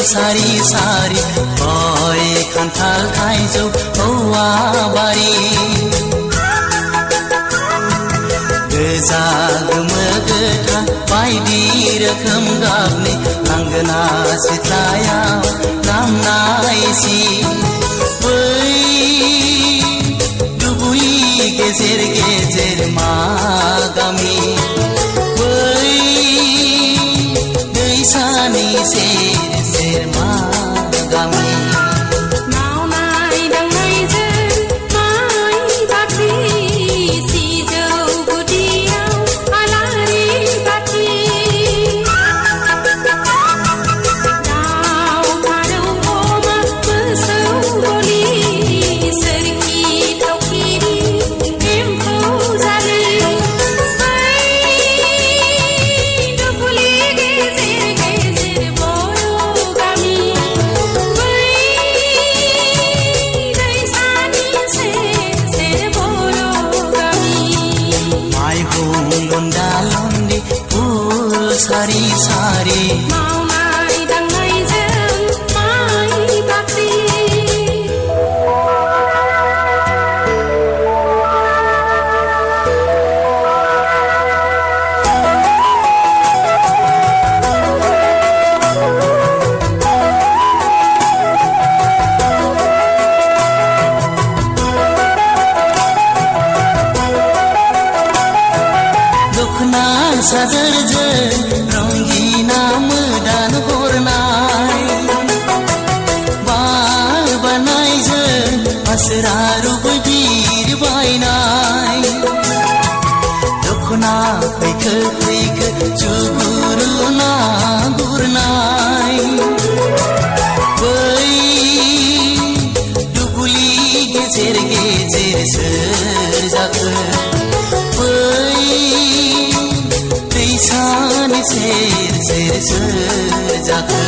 सारी सारी भए खान्थाल थाइजौ औवाबारी गोजा गोमो गोथां बायदि रोखोम गाबनि लांगोना सिथ्लायाव लामनाय सि बै दुब्लि गेजेर गेजेर मा गामि बै दैसानि सेर सेर मा गामि सारी सारी मावनाय दांनायजों माइ बाख्रि दखना सादोरजों रंगिना मोदान हरनाय बाल बानायजों आसरा रुबै बिर बायनाय दखना फैखो फैखो जुगुरु ना गुरनाय बै दुब्लि गेजेर गेजेर सोर जाखो बै दैसानि सेर सेर सोर जाखो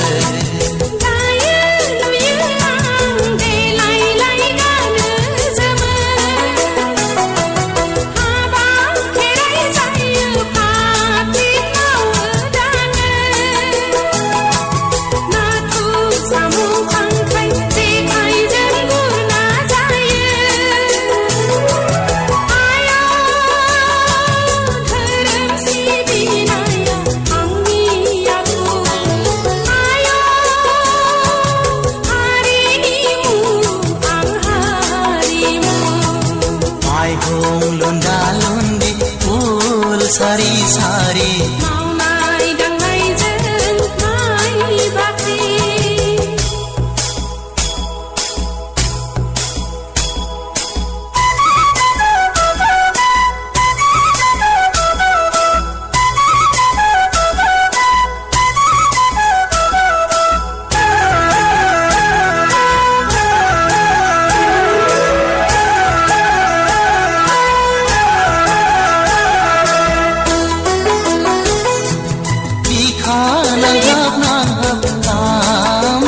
सारी सारी मावनाय दांनायजों माइ बाख्रि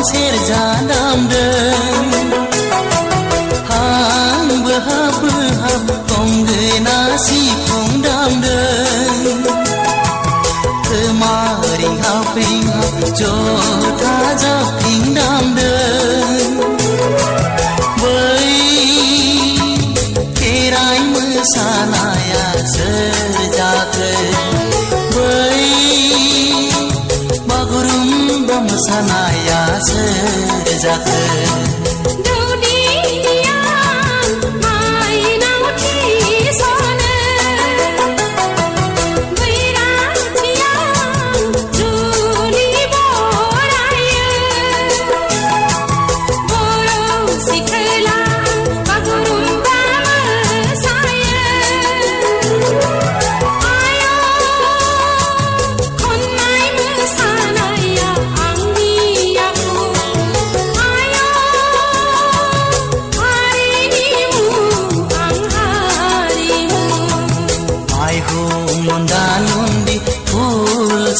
सेरजा दामदों हां बोहाब बोहाब गंगोना सिफुं दामदों खोमा रिंहाब रिंहाब जथा जाबख्रिं दामदों बै खेराइ मोसानाया सोर जाखो बै बागुरुम्बा मोसानाया सोर जाखो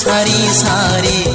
सारी सारी